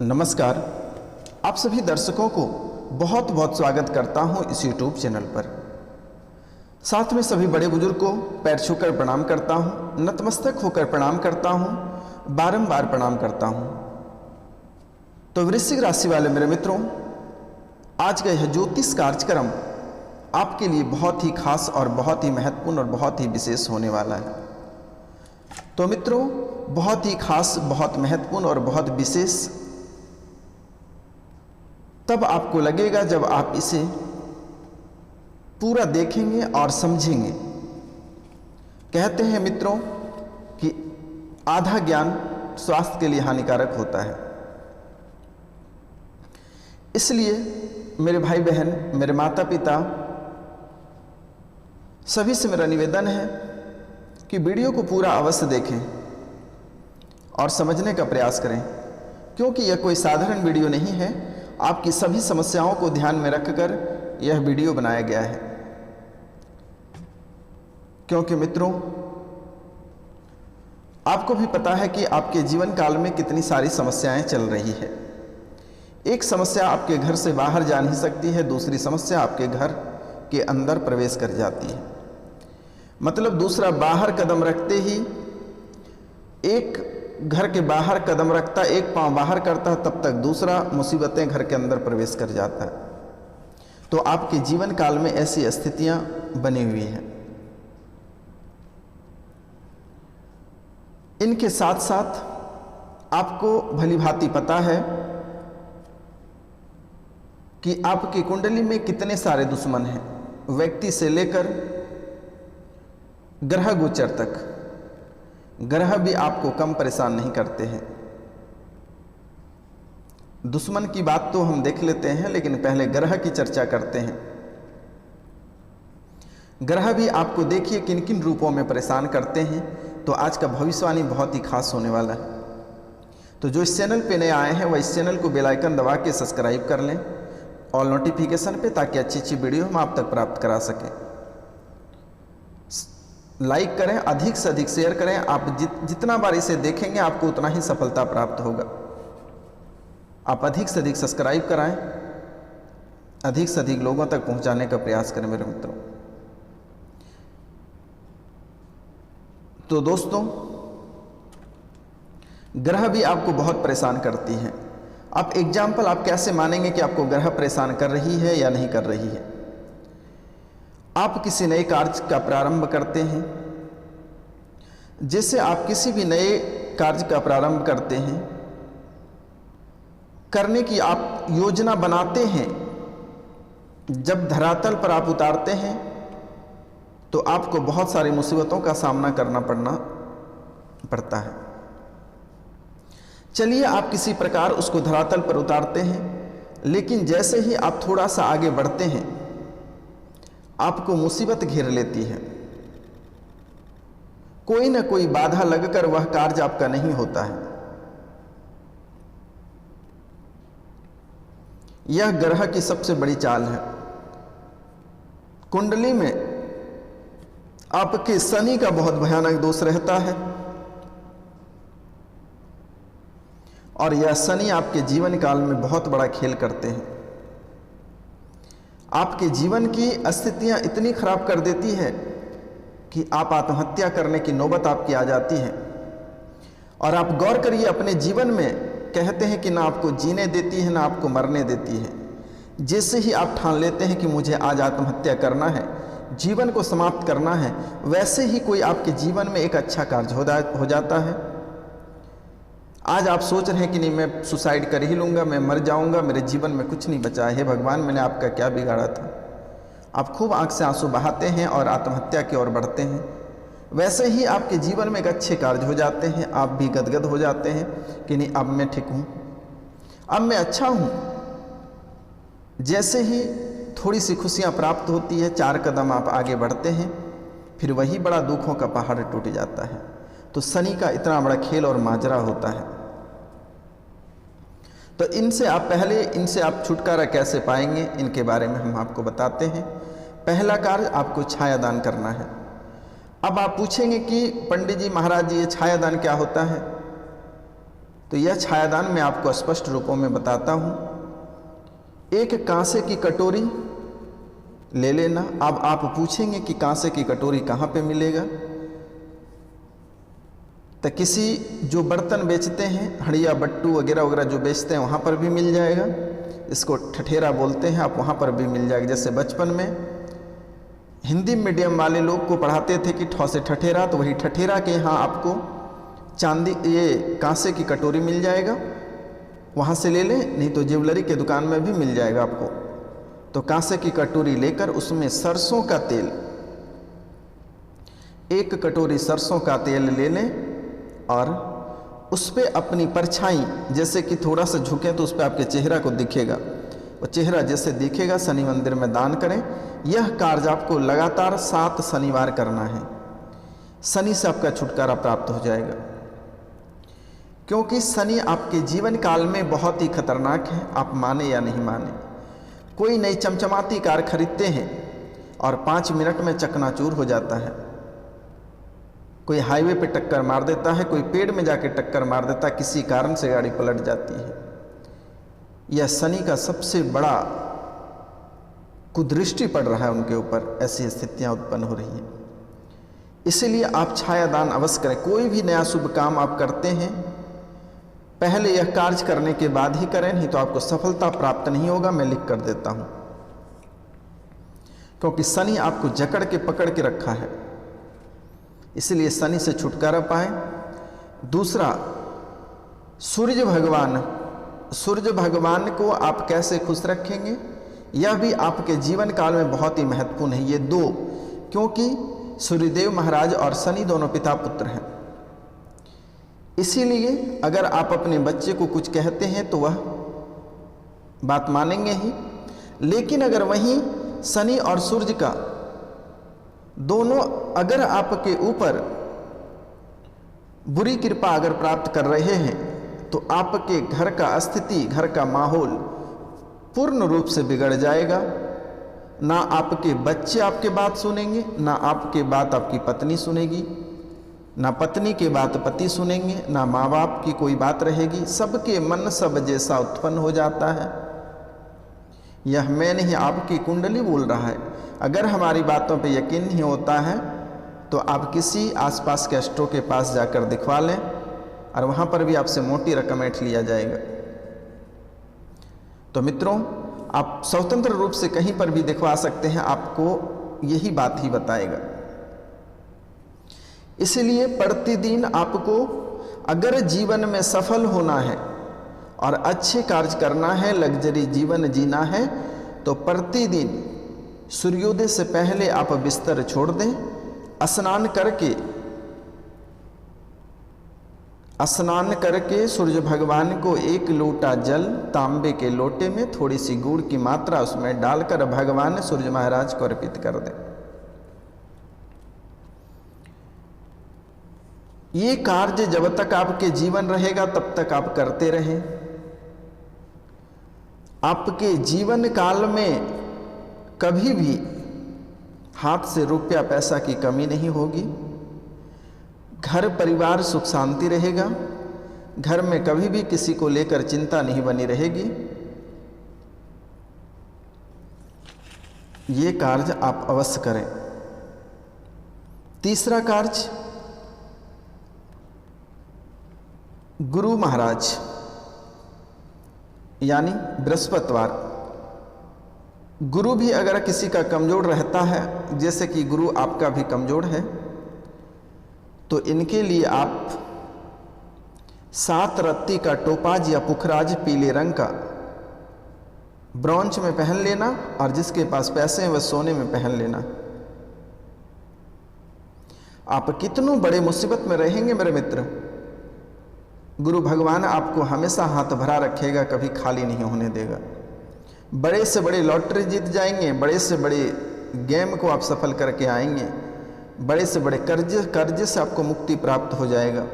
नमस्कार। आप सभी दर्शकों को बहुत बहुत स्वागत करता हूं इस YouTube चैनल पर। साथ में सभी बड़े बुजुर्ग को पैर छूकर प्रणाम करता हूं, नतमस्तक होकर प्रणाम करता हूं, बारंबार प्रणाम करता हूं। तो वृश्चिक राशि वाले मेरे मित्रों, आज का यह ज्योतिष कार्यक्रम आपके लिए बहुत ही खास और बहुत ही महत्वपूर्ण और बहुत ही विशेष होने वाला है। तो मित्रों, बहुत ही खास, बहुत महत्वपूर्ण और बहुत विशेष तब आपको लगेगा जब आप इसे पूरा देखेंगे और समझेंगे। कहते हैं मित्रों कि आधा ज्ञान स्वास्थ्य के लिए हानिकारक होता है। इसलिए मेरे भाई बहन, मेरे माता पिता, सभी से मेरा निवेदन है कि वीडियो को पूरा अवश्य देखें और समझने का प्रयास करें, क्योंकि यह कोई साधारण वीडियो नहीं है। आपकी सभी समस्याओं को ध्यान में रखकर यह वीडियो बनाया गया है। क्योंकि मित्रों, आपको भी पता है कि आपके जीवन काल में कितनी सारी समस्याएं चल रही है। एक समस्या आपके घर से बाहर जा नहीं सकती है, दूसरी समस्या आपके घर के अंदर प्रवेश कर जाती है। मतलब दूसरा बाहर कदम रखते ही, एक घर के बाहर कदम रखता, एक पांव बाहर करता, तब तक दूसरा मुसीबतें घर के अंदर प्रवेश कर जाता है। तो आपके जीवन काल में ऐसी स्थितियां बनी हुई हैं। इनके साथ साथ आपको भली भांति पता है कि आपकी कुंडली में कितने सारे दुश्मन हैं। व्यक्ति से लेकर ग्रह गोचर तक, ग्रह भी आपको कम परेशान नहीं करते हैं। दुश्मन की बात तो हम देख लेते हैं, लेकिन पहले ग्रह की चर्चा करते हैं। ग्रह भी आपको देखिए किन किन रूपों में परेशान करते हैं। तो आज का भविष्यवाणी बहुत ही खास होने वाला है। तो जो इस चैनल पे नए आए हैं वह इस चैनल को बेल आइकन दबा के सब्सक्राइब कर लें और नोटिफिकेशन पे, ताकि अच्छी अच्छी वीडियो हम आप तक प्राप्त करा सकें। लाइक करें, अधिक से अधिक शेयर करें। आप जितना बार इसे देखेंगे आपको उतना ही सफलता प्राप्त होगा। आप अधिक से अधिक सब्सक्राइब कराएं, अधिक से अधिक लोगों तक पहुंचाने का प्रयास करें मेरे मित्रों। तो दोस्तों, ग्रह भी आपको बहुत परेशान करती हैं। आप एग्जाम्पल आप कैसे मानेंगे कि आपको ग्रह परेशान कर रही है या नहीं कर रही है। आप किसी नए कार्य का प्रारंभ करते हैं, जैसे आप किसी भी नए कार्य का प्रारंभ करते हैं, करने की आप योजना बनाते हैं, जब धरातल पर आप उतारते हैं तो आपको बहुत सारी मुसीबतों का सामना करना पड़ता है। चलिए, आप किसी प्रकार उसको धरातल पर उतारते हैं, लेकिन जैसे ही आप थोड़ा सा आगे बढ़ते हैं आपको मुसीबत घेर लेती है। कोई ना कोई बाधा लगकर वह कार्य आपका नहीं होता है। यह ग्रह की सबसे बड़ी चाल है। कुंडली में आपके शनि का बहुत भयानक दोष रहता है और यह शनि आपके जीवन काल में बहुत बड़ा खेल करते हैं। आपके जीवन की स्थितियां इतनी खराब कर देती है कि आप आत्महत्या करने की नौबत आपकी आ जाती है। और आप गौर करिए, अपने जीवन में कहते हैं कि ना आपको जीने देती है ना आपको मरने देती है। जैसे ही आप ठान लेते हैं कि मुझे आज आत्महत्या करना है, जीवन को समाप्त करना है, वैसे ही कोई आपके जीवन में एक अच्छा कार्य हो जाता है। आज आप सोच रहे हैं कि नहीं, मैं सुसाइड कर ही लूँगा, मैं मर जाऊँगा, मेरे जीवन में कुछ नहीं बचा है, भगवान मैंने आपका क्या बिगाड़ा था। आप खूब आंख से आंसू बहाते हैं और आत्महत्या की ओर बढ़ते हैं। वैसे ही आपके जीवन में एक अच्छे कार्य हो जाते हैं, आप भी गदगद हो जाते हैं कि नहीं, अब मैं ठीक हूँ, अब मैं अच्छा हूँ। जैसे ही थोड़ी सी खुशियाँ प्राप्त होती है, 4 कदम आप आगे बढ़ते हैं, फिर वही बड़ा दुखों का पहाड़ टूट जाता है। तो शनि का इतना बड़ा खेल और माजरा होता है। तो इनसे आप छुटकारा कैसे पाएंगे, इनके बारे में हम आपको बताते हैं। पहला कार्य, आपको छायादान करना है। अब आप पूछेंगे कि पंडित जी, महाराज जी, ये छायादान क्या होता है। तो यह छायादान मैं आपको स्पष्ट रूपों में बताता हूँ। एक कांसे की कटोरी ले लेना। अब आप पूछेंगे कि कांसे की कटोरी कहाँ पे मिलेगा? तो किसी जो बर्तन बेचते हैं, हड़िया बट्टू वगैरह वगैरह जो बेचते हैं, वहाँ पर भी मिल जाएगा। इसको ठठेरा बोलते हैं, आप वहाँ पर भी मिल जाएगा। जैसे बचपन में हिंदी मीडियम वाले लोग को पढ़ाते थे कि ठौ से ठठेरा, तो वही ठठेरा के यहाँ आपको चांदी ये कांसे की कटोरी मिल जाएगा, वहाँ से ले लें, नहीं तो ज्वेलरी के दुकान में भी मिल जाएगा आपको। तो कांसे की कटोरी लेकर उसमें सरसों का तेल, 1 कटोरी सरसों का तेल ले लें और उस पर अपनी परछाई, जैसे कि थोड़ा सा झुकें तो उस पर आपके चेहरा को दिखेगा, वो चेहरा जैसे दिखेगा शनि मंदिर में दान करें। यह कार्य आपको लगातार 7 शनिवार करना है। शनि से आपका छुटकारा प्राप्त हो जाएगा, क्योंकि शनि आपके जीवन काल में बहुत ही खतरनाक है। आप माने या नहीं माने, कोई नई चमचमाती कार खरीदते हैं और 5 मिनट में चकनाचूर हो जाता है। कोई हाईवे पे टक्कर मार देता है, कोई पेड़ में जाके टक्कर मार देता है, किसी कारण से गाड़ी पलट जाती है। यह शनि का सबसे बड़ा कुदृष्टि पड़ रहा है उनके ऊपर, ऐसी स्थितियां उत्पन्न हो रही हैं। इसलिए आप छायादान अवश्य करें। कोई भी नया शुभ काम आप करते हैं, पहले यह कार्य करने के बाद ही करें, नहीं तो आपको सफलता प्राप्त नहीं होगा। मैं लिख कर देता हूं, क्योंकि शनि आपको जकड़ के पकड़ के रखा है, इसलिए शनि से छुटकारा पाएं। दूसरा, सूर्य भगवान को आप कैसे खुश रखेंगे, यह भी आपके जीवन काल में बहुत ही महत्वपूर्ण है। ये 2, क्योंकि सूर्यदेव महाराज और शनि दोनों पिता पुत्र हैं। इसीलिए अगर आप अपने बच्चे को कुछ कहते हैं तो वह बात मानेंगे ही, लेकिन अगर वहीं शनि और सूर्य का दोनों अगर आपके ऊपर बुरी कृपा अगर प्राप्त कर रहे हैं, तो आपके घर का स्थिति, घर का माहौल पूर्ण रूप से बिगड़ जाएगा। ना आपके बच्चे आपके बात सुनेंगे, ना आपके बात आपकी पत्नी सुनेगी, ना पत्नी के बात पति सुनेंगे, ना माँ बाप की कोई बात रहेगी। सबके मन सब जैसा उत्पन्न हो जाता है। यह मैं नहीं, आपकी कुंडली बोल रहा है। अगर हमारी बातों पे यकीन नहीं होता है तो आप किसी आसपास के एस्ट्रो के पास जाकर दिखवा लें, और वहाँ पर भी आपसे मोटी रकम ऐंठ लिया जाएगा। तो मित्रों, आप स्वतंत्र रूप से कहीं पर भी दिखवा सकते हैं, आपको यही बात ही बताएगा। इसलिए प्रतिदिन आपको अगर जीवन में सफल होना है और अच्छे कार्य करना है, लग्जरी जीवन जीना है, तो प्रतिदिन सूर्योदय से पहले आप बिस्तर छोड़ दें। स्नान करके सूर्य भगवान को 1 लोटा जल तांबे के लोटे में थोड़ी सी गुड़ की मात्रा उसमें डालकर भगवान सूर्य महाराज को अर्पित कर दें। ये कार्य जब तक आपके जीवन रहेगा तब तक आप करते रहें। आपके जीवन काल में कभी भी हाथ से रुपया पैसा की कमी नहीं होगी। घर परिवार सुख शांति रहेगा। घर में कभी भी किसी को लेकर चिंता नहीं बनी रहेगी। ये कार्य आप अवश्य करें। तीसरा कार्य, गुरु महाराज यानी बृहस्पतिवार। गुरु भी अगर किसी का कमजोर रहता है, जैसे कि गुरु आपका भी कमजोर है, तो इनके लिए आप 7 रत्ती का टोपाज या पुखराज पीले रंग का ब्रॉन्ज में पहन लेना, और जिसके पास पैसे हैं वह सोने में पहन लेना। आप कितनों बड़े मुसीबत में रहेंगे मेरे मित्र, गुरु भगवान आपको हमेशा हाथ भरा रखेगा, कभी खाली नहीं होने देगा। बड़े से बड़े लॉटरी जीत जाएंगे, बड़े से बड़े गेम को आप सफल करके आएंगे, बड़े से बड़े कर्ज से आपको मुक्ति प्राप्त हो जाएगा।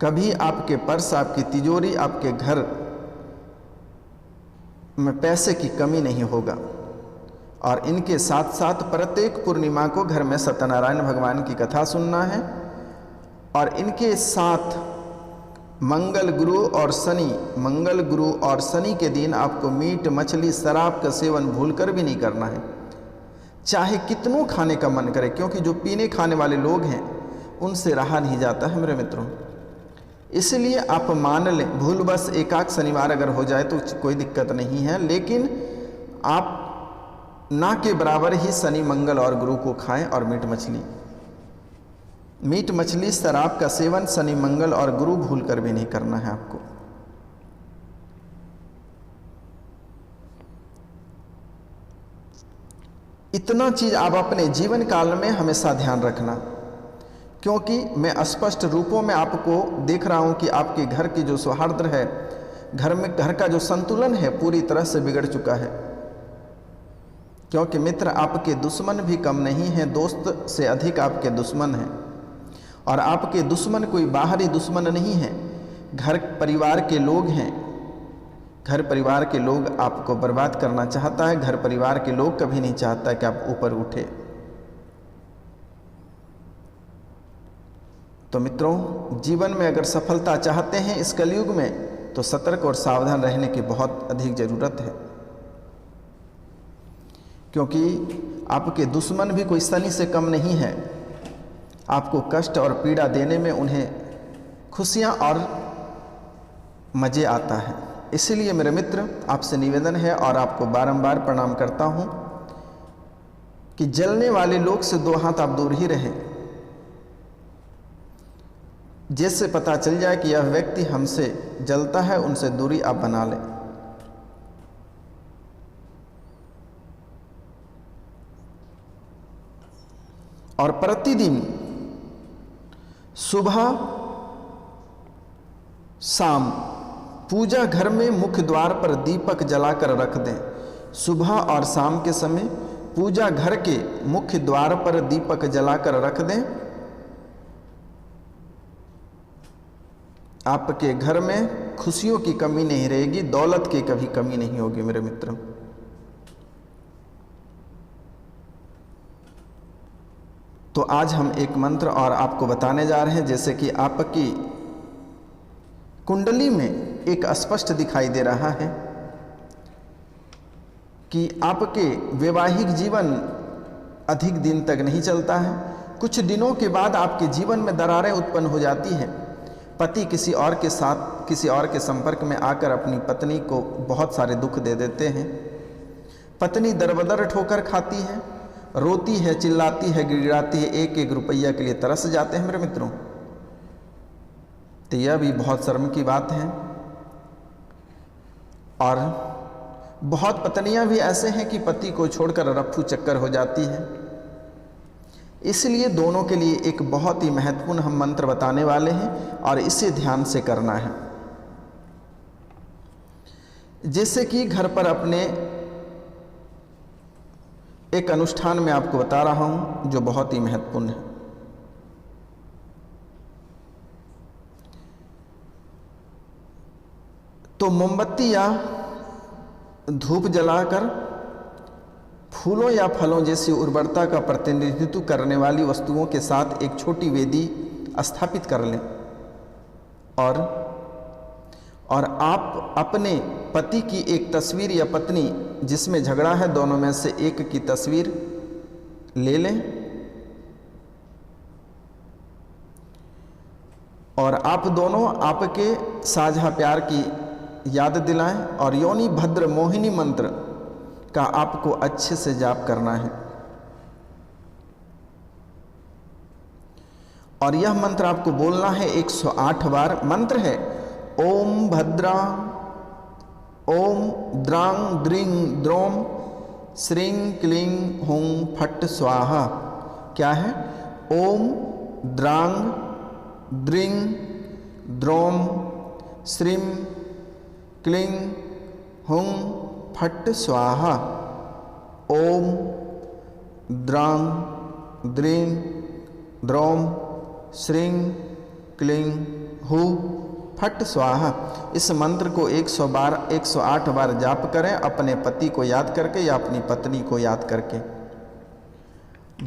कभी आपके पर्स, आपकी तिजोरी, आपके घर में पैसे की कमी नहीं होगा। और इनके साथ साथ प्रत्येक पूर्णिमा को घर में सत्यनारायण भगवान की कथा सुनना है, और इनके साथ मंगल गुरु और शनि के दिन आपको मीट मछली शराब का सेवन भूलकर भी नहीं करना है, चाहे कितनों खाने का मन करे, क्योंकि जो पीने खाने वाले लोग हैं उनसे रहा नहीं जाता है मेरे मित्रों। इसलिए आप मान लें, भूल बस एक आध शनिवार अगर हो जाए तो कोई दिक्कत नहीं है, लेकिन आप ना के बराबर ही शनि मंगल और गुरु को खाएं। और मीट मछली शराब का सेवन शनि मंगल और गुरु भूल कर भी नहीं करना है आपको। इतना चीज आप अपने जीवन काल में हमेशा ध्यान रखना, क्योंकि मैं स्पष्ट रूपों में आपको देख रहा हूं कि आपके घर की जो सौहार्द है, घर का जो संतुलन है पूरी तरह से बिगड़ चुका है। क्योंकि मित्र आपके दुश्मन भी कम नहीं हैं, दोस्त से अधिक आपके दुश्मन हैं। और आपके दुश्मन कोई बाहरी दुश्मन नहीं है, घर परिवार के लोग हैं। घर परिवार के लोग आपको बर्बाद करना चाहता है, घर परिवार के लोग कभी नहीं चाहता कि आप ऊपर उठे। तो मित्रों, जीवन में अगर सफलता चाहते हैं इस कलयुग में, तो सतर्क और सावधान रहने की बहुत अधिक ज़रूरत है। क्योंकि आपके दुश्मन भी कोई शनि से कम नहीं है। आपको कष्ट और पीड़ा देने में उन्हें खुशियां और मज़े आता है। इसलिए मेरे मित्र, आपसे निवेदन है और आपको बारंबार प्रणाम करता हूं कि जलने वाले लोग से 2 हाथ आप दूर ही रहें। जिससे पता चल जाए कि यह व्यक्ति हमसे जलता है, उनसे दूरी आप बना लें। और प्रतिदिन सुबह शाम पूजा घर में मुख्य द्वार पर दीपक जलाकर रख दें। सुबह और शाम के समय पूजा घर के मुख्य द्वार पर दीपक जलाकर रख दें। आपके घर में खुशियों की कमी नहीं रहेगी, दौलत की कभी कमी नहीं होगी मेरे मित्र। तो आज हम एक मंत्र और आपको बताने जा रहे हैं, जैसे कि आपकी कुंडली में एक स्पष्ट दिखाई दे रहा है कि आपके वैवाहिक जीवन अधिक दिन तक नहीं चलता है। कुछ दिनों के बाद आपके जीवन में दरारें उत्पन्न हो जाती हैं। पति किसी और के साथ, किसी और के संपर्क में आकर अपनी पत्नी को बहुत सारे दुख दे देते हैं। पत्नी दरबदर ठोकर खाती है, रोती है, चिल्लाती है, गिड़गिड़ाती है, एक एक रुपया के लिए तरस जाते हैं मेरे मित्रों। तो यह भी बहुत शर्म की बात है। और बहुत पत्नियां भी ऐसे हैं कि पति को छोड़कर रफ्फू चक्कर हो जाती है। इसलिए दोनों के लिए एक बहुत ही महत्वपूर्ण हम मंत्र बताने वाले हैं और इसे ध्यान से करना है। जैसे कि घर पर अपने एक अनुष्ठान में आपको बता रहा हूं जो बहुत ही महत्वपूर्ण है। तो मोमबत्ती या धूप जलाकर फूलों या फलों जैसी उर्वरता का प्रतिनिधित्व करने वाली वस्तुओं के साथ एक छोटी वेदी स्थापित कर लें। और आप अपने पति की एक तस्वीर या पत्नी जिसमें झगड़ा है, दोनों में से एक की तस्वीर ले लें और आप दोनों आपके साझा प्यार की याद दिलाएं। और योनि भद्र मोहिनी मंत्र का आपको अच्छे से जाप करना है। और यह मंत्र आपको बोलना है 108 बार। मंत्र है ओम भद्रा ओम द्रांग द्रिंग द्रोम श्रीं क्लीं हुं फट स्वाहा। क्या है? ओम द्रांग द्रिंग द्रोम श्रीं क्लीं हुं फट स्वाहा। ओम द्रांग द्रिंग द्रोम श्रीं क्लीं हु फट स्वाहा। इस मंत्र को 108 बार जाप करें, अपने पति को याद करके या अपनी पत्नी को याद करके।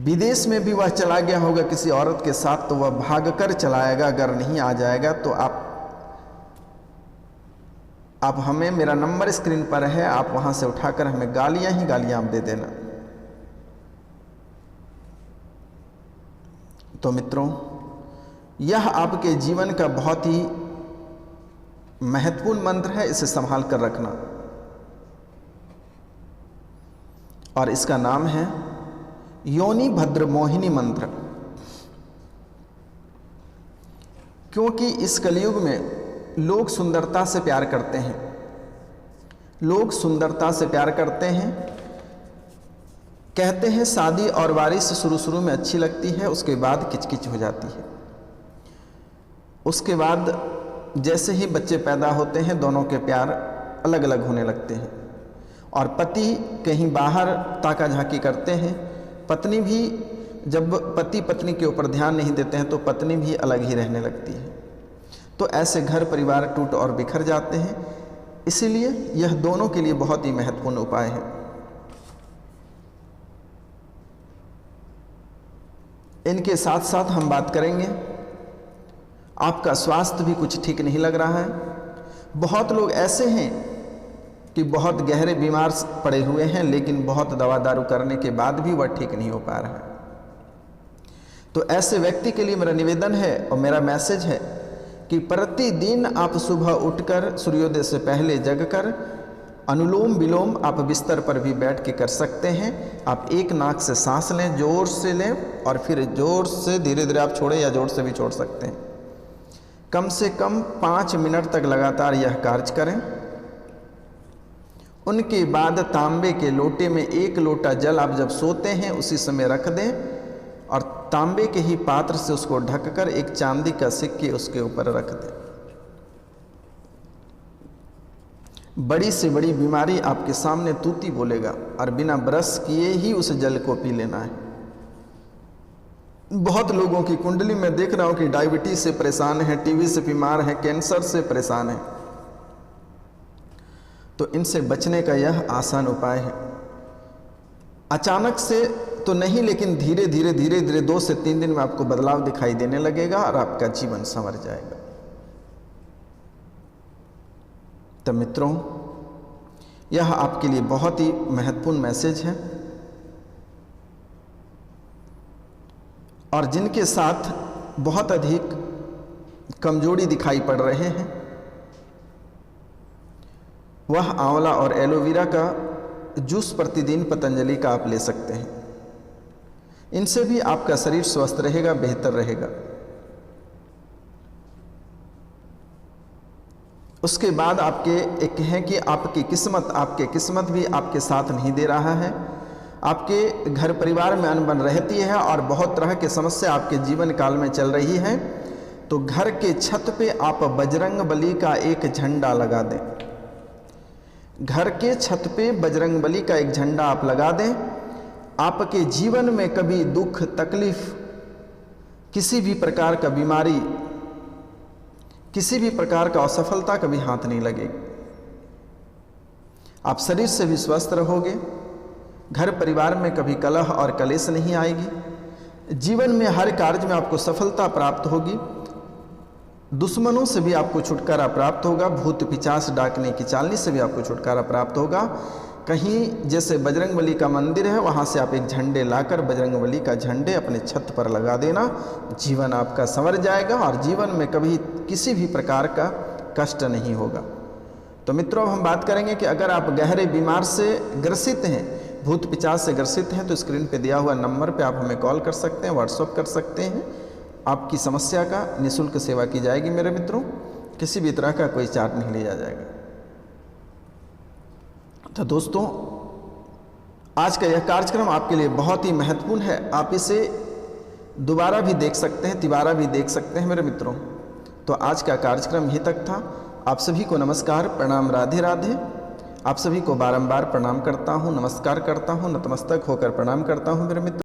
विदेश में भी वह चला गया होगा किसी औरत के साथ, तो वह भागकर चलाएगा। अगर नहीं आ जाएगा तो आप आप हमें, मेरा नंबर स्क्रीन पर है, आप वहाँ से उठाकर हमें गालियाँ ही गालियाँ आप दे देना। तो मित्रों, यह आपके जीवन का बहुत ही महत्वपूर्ण मंत्र है, इसे संभाल कर रखना। और इसका नाम है योनि भद्र मोहिनी मंत्र। क्योंकि इस कलयुग में लोग सुंदरता से प्यार करते हैं, लोग सुंदरता से प्यार करते हैं। कहते हैं शादी और वारिस शुरू में अच्छी लगती है, उसके बाद किचकिच हो जाती है। उसके बाद जैसे ही बच्चे पैदा होते हैं, दोनों के प्यार अलग अलग होने लगते हैं। और पति कहीं बाहर ताका झाकी करते हैं, पत्नी भी, जब पति पत्नी के ऊपर ध्यान नहीं देते हैं तो पत्नी भी अलग ही रहने लगती है। तो ऐसे घर परिवार टूट और बिखर जाते हैं। इसीलिए यह दोनों के लिए बहुत ही महत्वपूर्ण उपाय है। इनके साथ साथ हम बात करेंगे, आपका स्वास्थ्य भी कुछ ठीक नहीं लग रहा है। बहुत लोग ऐसे हैं कि बहुत गहरे बीमार पड़े हुए हैं, लेकिन बहुत दवा दारू करने के बाद भी वह ठीक नहीं हो पा रहा है। तो ऐसे व्यक्ति के लिए मेरा निवेदन है और मेरा मैसेज है कि प्रतिदिन आप सुबह उठकर सूर्योदय से पहले जगकर अनुलोम विलोम आप बिस्तर पर भी बैठ के कर सकते हैं। आप एक नाक से सांस लें, जोर से लें, और फिर जोर से धीरे धीरे आप छोड़ें या जोर से भी छोड़ सकते हैं। कम से कम 5 मिनट तक लगातार यह कार्य करें। उनके बाद तांबे के लोटे में 1 लोटा जल आप जब सोते हैं उसी समय रख दें, और तांबे के ही पात्र से उसको ढककर एक चांदी का सिक्के उसके ऊपर रख दें। बड़ी से बड़ी बीमारी आपके सामने तूती बोलेगा, और बिना ब्रश किए ही उस जल को पी लेना है। बहुत लोगों की कुंडली में देख रहा हूं कि डायबिटीज से परेशान है, टीबी से बीमार है, कैंसर से परेशान है। तो इनसे बचने का यह आसान उपाय है। अचानक से तो नहीं, लेकिन धीरे धीरे 2 से 3 दिन में आपको बदलाव दिखाई देने लगेगा और आपका जीवन संवर जाएगा। तो मित्रों, यह आपके लिए बहुत ही महत्वपूर्ण मैसेज है। और जिनके साथ बहुत अधिक कमजोरी दिखाई पड़ रहे हैं, वह आंवला और एलोवेरा का जूस प्रतिदिन पतंजलि का आप ले सकते हैं। इनसे भी आपका शरीर स्वस्थ रहेगा, बेहतर रहेगा। उसके बाद आपके एक है कि आपकी किस्मत भी आपके साथ नहीं दे रहा है। आपके घर परिवार में अनबन रहती है और बहुत तरह की समस्या आपके जीवन काल में चल रही है। तो घर के छत पे आप बजरंग बली का एक झंडा लगा दें। घर के छत पे बजरंग बली का एक झंडा आप लगा दें। आपके जीवन में कभी दुख तकलीफ, किसी भी प्रकार का बीमारी, किसी भी प्रकार का असफलता कभी हाथ नहीं लगेगी। आप शरीर से भी स्वस्थ रहोगे। घर परिवार में कभी कलह और कलेश नहीं आएगी। जीवन में हर कार्य में आपको सफलता प्राप्त होगी। दुश्मनों से भी आपको छुटकारा प्राप्त होगा। भूत पिशाच डाकने की चालनी से भी आपको छुटकारा प्राप्त होगा। कहीं जैसे बजरंगबली का मंदिर है, वहाँ से आप एक झंडे लाकर बजरंगबली का झंडे अपने छत पर लगा देना। जीवन आपका संवर जाएगा और जीवन में कभी किसी भी प्रकार का कष्ट नहीं होगा। तो मित्रों, अब हम बात करेंगे कि अगर आप गहरे बीमार से ग्रसित हैं, भूत पिशाच से ग्रसित हैं, तो स्क्रीन पे दिया हुआ नंबर पे आप हमें कॉल कर सकते हैं, व्हाट्सअप कर सकते हैं। आपकी समस्या का निःशुल्क सेवा की जाएगी मेरे मित्रों। किसी भी तरह का कोई चार्ज नहीं लिया जाएगा। तो दोस्तों, आज का यह कार्यक्रम आपके लिए बहुत ही महत्वपूर्ण है। आप इसे दोबारा भी देख सकते हैं, तिबारा भी देख सकते हैं मेरे मित्रों। तो आज का कार्यक्रम यहीं तक था। आप सभी को नमस्कार, प्रणाम, राधे राधे। आप सभी को बारंबार प्रणाम करता हूँ, नमस्कार करता हूँ, नतमस्तक होकर प्रणाम करता हूँ मेरे मित्रों।